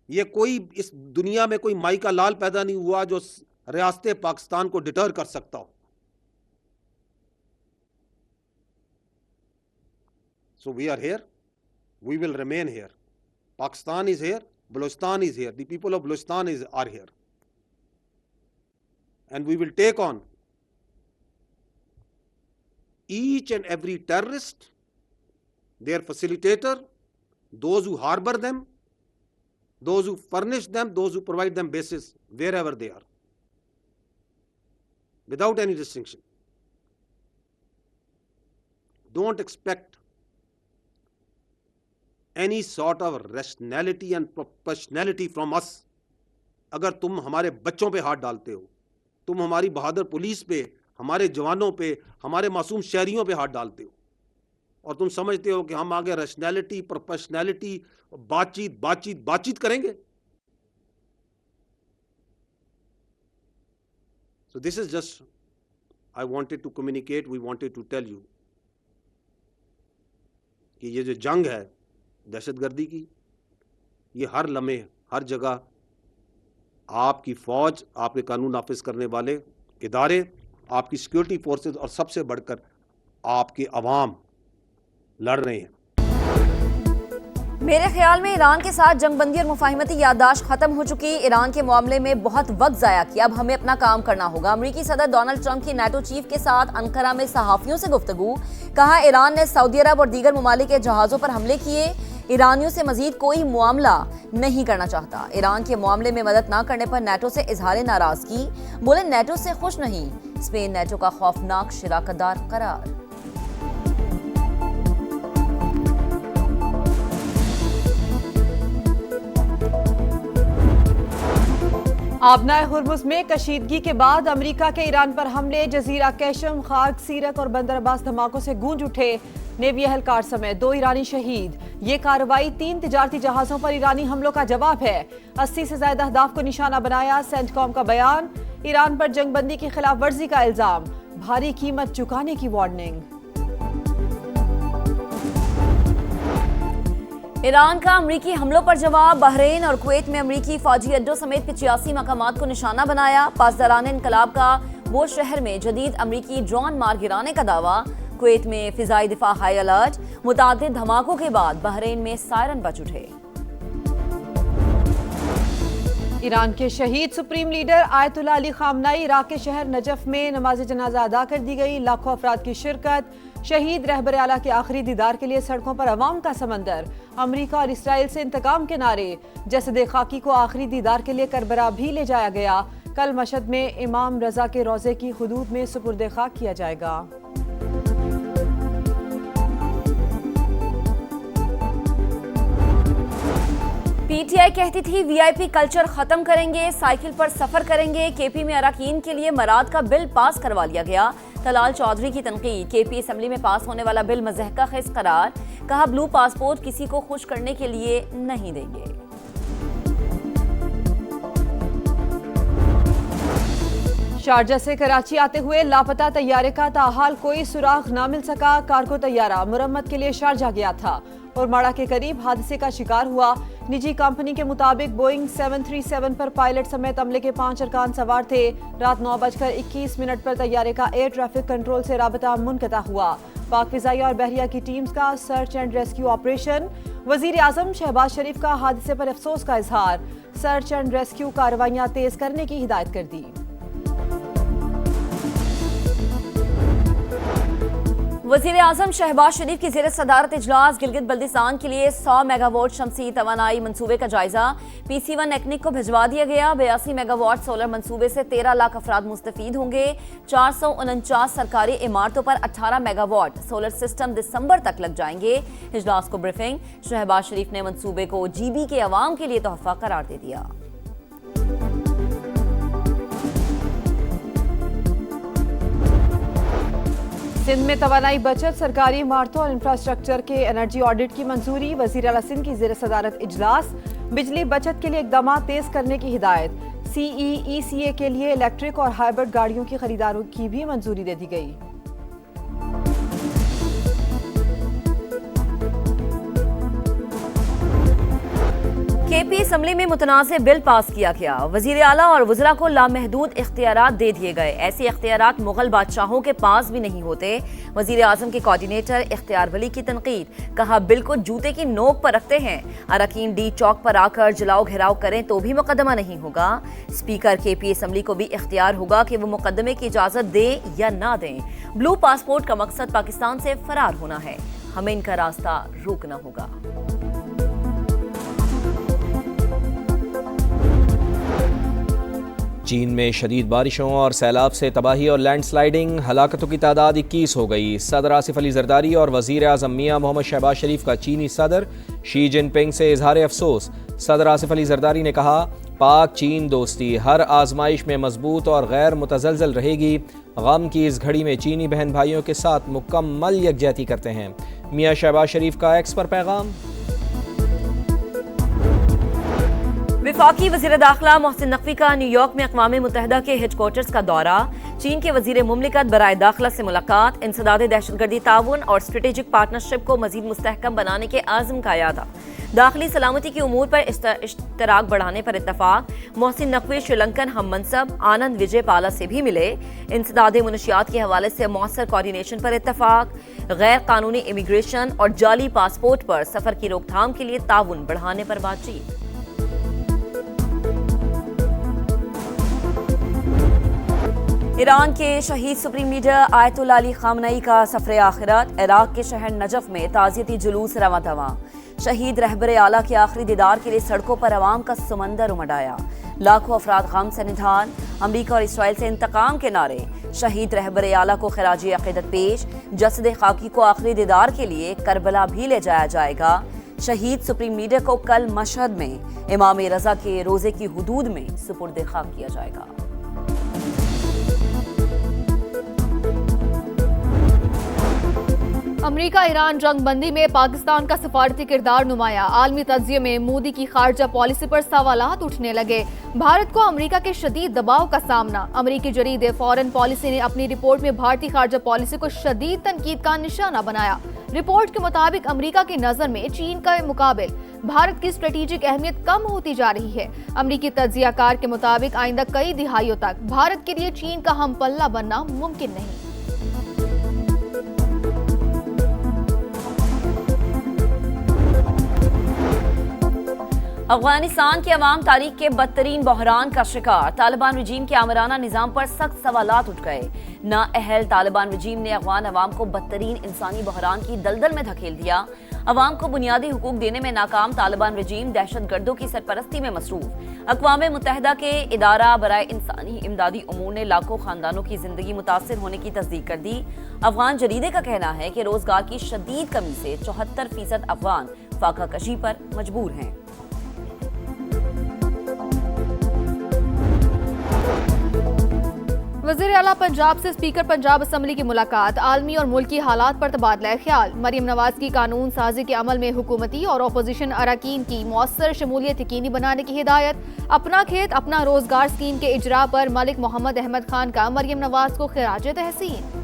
ये कोई इस दुनिया में कोई माई का लाल पैदा नहीं हुआ जो रियासत पाकिस्तान को डिटर कर सकता हो। So we are here, we will remain here. Pakistan is here, Balochistan is here, the people of Balochistan are here. And we will take on each and every terrorist, their facilitator, those who harbor them, those who furnish them, those who provide them bases wherever they are, without any distinction. Don't expect any sort of rationality and proportionality from us. अगर तुम हमारे बच्चों पे हाथ डालते हो, तुम हमारी बहादुर पुलिस पे, हमारे जवानों पे, हमारे मासूम शहरियों पे हाथ डालते हो और तुम समझते हो कि हम आगे रैशनैलिटी, प्रोपोर्शनैलिटी, बातचीत करेंगे। So this is just, I wanted to communicate, we wanted to tell you कि ये जो जंग है दहशतगर्दी की, ये हर लम्हे हर जगह आपकी फौज, आपके कानून नाफिज करने वाले इदारे, आपकी सिक्योरिटी फोर्सेस और सबसे बढ़कर आपके अवाम लड़ रहे हैं। मेरे ख्याल में ईरान के साथ जंगबंदी और मुफाहिमती याददाश्त खत्म हो चुकी। ईरान के मामले में बहुत वक्त जाया किया, अब हमें अपना काम करना होगा। अमेरिकी सदर डोनाल्ड ट्रंप की नाटो चीफ के साथ अंकारा में सहाफियों से गुफ्तगू, कहा ईरान ने सऊदी अरब और दीगर ममालिक के जहाज़ों पर हमले किए, ईरानियों से मजीद कोई मुआमला नहीं करना चाहता। ईरान के मामले में मदद न करने पर नेटो से इजहार नाराजगी, बोले नेटो से खुश नहीं। स्पेन नेटो का खौफनाक शिराकतदार करार। आबनाए हुर्मुज में कशीदगी के बाद अमेरिका के ईरान पर हमले, जजीरा कैशम, खार्ग, सीरत और बंदर अब्बास धमाकों से गूंज उठे। नेवी एहलकार समेत 2 ईरानी शहीद। ये कार्रवाई 3 तिजारती जहाजों पर ईरानी हमलों का जवाब है। 80 से ज्यादा अहदाफ को निशाना बनाया। सेंटकॉम का बयान, ईरान पर जंगबंदी की खिलाफ वर्जी का इल्जाम, भारी कीमत चुकाने की वार्निंग। ईरान का अमरीकी हमलों पर जवाब, बहरीन और कुवैत में अमरीकी फौजी अड्डों समेत 85 मकामात को निशाना बनाया। पासदारान इनकलाब का वो शहर में जदीद अमरीकी ड्रोन मार गिराने का दावा। कुवैत में फिजाई दिफा हाई अलर्ट, मुतादिद धमाकों के बाद बहरीन में सायरन बज उठे। ईरान के शहीद supreme leader Ayatollah Ali खामनाई, Iraq के शहर नजफ में नमाज जनाजा अदा कर दी गई। लाखों अफराद की शिरकत। शहीद रहबर आला के आखिरी दीदार के लिए सड़कों पर अवाम का समंदर। अमरीका और इसराइल से इंतकाम के नारे। जसद खाकी को आखिरी दीदार के लिए करबला भी ले जाया गया। कल मशहद में इमाम रजा के रोजे की हुदूद में सुपुर्द खाक किया जाएगा। पीटीआई कहती थी वीआईपी कल्चर खत्म करेंगे, साइकिल पर सफर करेंगे। केपी में अरकान के लिए मराद का बिल पास करवा लिया गया। तलाल चौधरी की तनकीद, केपी असेंबली में पास होने वाला बिल मज़हका खेज करार, कहा ब्लू पासपोर्ट किसी को खुश करने के लिए नहीं देंगे। शारजा से कराची आते हुए लापता तैयारे का ताहाल कोई सुराग ना मिल सका। कार्गो तैयारा मुरम्मत के लिए शारजा गया था और माड़ा के करीब हादसे का शिकार हुआ। निजी कंपनी के मुताबिक बोइंग 737 पर पायलट समेत अमले के 5 अरकान सवार थे। रात 9:21 पर तैयारे का एयर ट्रैफिक कंट्रोल से राबता मुनक़ता हुआ। पाक फिजाइया और बहरिया की टीम्स का सर्च एंड रेस्क्यू ऑपरेशन। वजीर आजम शहबाज शरीफ का हादसे पर अफसोस का इजहार, सर्च एंड रेस्क्यू कार्रवाइयां तेज करने की हिदायत कर दी। वजीर आजम शहबाज शरीफ की ज़ेर सदारत इजलास, गिलगित बल्दिस्तान के लिए 100 मेगावाट शमसी तवानाई मंसूबे का जायजा। PC1 एक्निक को भिजवा दिया गया। 82 मेगावाट सोलर मंसूबे से 13 लाख अफराद मुस्तफीद होंगे। 449 सरकारी इमारतों पर 18 मेगावाट सोलर सिस्टम दिसंबर तक लग जाएंगे। इजलास को ब्रीफिंग, शहबाज शरीफ ने मंसूबे को GB के अवाम के लिए तोहफा करार दे दिया। सिंध में तवानाई बचत, सरकारी इमारतों और इंफ्रास्ट्रक्चर के एनर्जी ऑडिट की मंजूरी। वजीर आला सिंध की ज़ेर सदारत इजलास, बिजली बचत के लिए इकदाम तेज करने की हिदायत। CEECA के लिए इलेक्ट्रिक और हाइब्रिड गाड़ियों की खरीदारों की भी मंजूरी दे दी गई। केपी असम्बली में मुतनाज़ बिल पास किया गया। वज़ीर आला और वज़रा को लामहदूद इख्तियारात दे दिए गए। ऐसे इख्तियारात मुगल बादशाहों के पास भी नहीं होते। वज़ीर आज़म के कोऑर्डिनेटर इख्तियार वली की तनकीद, कहा बिल को जूते की नोक पर रखते हैं। अरकान डी चौक पर आकर जलाओ घेराव करें तो भी मुकदमा नहीं होगा। स्पीकर KP असम्बली को भी इख्तियार होगा कि वो मुकदमे की इजाज़त दें या ना दें। ब्लू पासपोर्ट का मकसद पाकिस्तान से फरार होना है, हमें इनका रास्ता रोकना होगा। चीन में शदीद बारिशों और सैलाब से तबाही और लैंडस्लाइडिंग, हलाकतों की तादाद 21 हो गई। सदर आसिफ अली जरदारी और वज़ीर आज़म मियां मोहम्मद शहबाज शरीफ का चीनी सदर शी जिनपिंग से इजहार अफसोस। सदर आसिफ अली जरदारी ने कहा, पाक चीन दोस्ती हर आजमाइश में मजबूत और गैर मुतज़लज़ल रहेगी। गम की इस घड़ी में चीनी बहन भाइयों के साथ मुकम्मल यकजहती करते हैं। मियां शहबाज शरीफ का एक्स पर पैगाम। वफाकी वज़ीर दाखिला मोहसिन नकवी का न्यूयॉर्क में अक़वाम मुत्तहिदा के हेडक्वार्टर्स का दौरा। चीन के वज़ीर मुमलिकत बराए दाखिला से मुलाकात। इंसदाद दहशतगर्दी ताउन और स्ट्रेटेजिक पार्टनरशिप को मज़ीद मुस्तहकम बनाने के आज़म का यादा। दाखिली सलामती के उमूर पर इश्तराक बढ़ाने पर इत्तफाक। मोहसिन नकवी श्रीलंकन हम मनसब आनंद विजय पाला से भी मिले। इंसदाद मुनशियात के हवाले से मौसर कोऑर्डिनेशन पर इत्तफाक। गैर कानूनी इमिग्रेशन और जाली पासपोर्ट पर सफ़र की रोकथाम के लिए ताउन बढ़ाने पर बातचीत। ईरान के शहीद सुप्रीम लीडर आयतुल्लाह अली खामनई का सफ़र आखिरत। इराक के शहर नजफ में ताज़ियती जुलूस रवां दवां। शहीद रहबर आला के आखिरी दीदार के लिए सड़कों पर अवाम का समंदर उमड़ आया। लाखों अफराद गम से निधान। अमरीका और इसराइल से इंतकाम के नारे। शहीद रहबर आला को खिराजी अक़ीदत पेश। जसद खाकी को आखिरी दीदार के लिए करबला भी ले जाया जाएगा। शहीद सुप्रीम लीडर को कल मशहद में इमाम रज़ा के रोज़े की हुदूद में सुपुर्द खाक किया जाएगा। अमरीका ईरान जंगबंदी में पाकिस्तान का सिफारती किरदार नुमाया। आलमी तज्जिये में मोदी की खारजा पॉलिसी पर सवालात उठने लगे। भारत को अमरीका के शदीद दबाव का सामना। अमरीकी जरीदे फॉरेन पॉलिसी ने अपनी रिपोर्ट में भारतीय खारजा पॉलिसी को शदीद तनकीद का निशाना बनाया। रिपोर्ट के मुताबिक अमरीका की नजर में चीन के मुकाबिल भारत की स्ट्रेटेजिक अहमियत कम होती जा रही है। अमरीकी तज्जियाकार के मुताबिक आइंदा कई दिहाइयों तक भारत के लिए चीन का हम पल्ला बनना मुमकिन नहीं। अफगानिस्तान की अवाम तारीख के बदतरीन बहरान का शिकार। तालिबान रजीम के आमराना निज़ाम पर सख्त सवालात उठ गए। नाअहल तालिबान रजीम ने अफगान अवाम को बदतरीन इंसानी बहरान की दलदल में धकेल दिया। अवाम को बुनियादी हुकूक देने में नाकाम तालिबान रजीम दहशतगर्दों की सरपरस्ती में मसरूफ। अक़वाम मुत्तहिदा के इदारा बराए इंसानी इमदादी उमूर ने लाखों खानदानों की जिंदगी मुतासिर होने की तस्दीक कर दी। अफगान जरीदे का कहना है कि रोजगार की शदीद कमी से 74% अफगान फाका कशी पर मजबूर हैं। वज़ीर आला पंजाब से स्पीकर पंजाब असम्बली की मुलाकात। आलमी और मुल्की हालात पर तबादला ख्याल। मरियम नवाज की कानून साजी के अमल में हुकूमती और अपोजिशन अरकान की मौसर शमूलियत यकीनी बनाने की हिदायत। अपना खेत अपना रोजगार स्कीम के इजरा पर मलिक मोहम्मद अहमद खान का मरियम नवाज को खिराज तहसीन।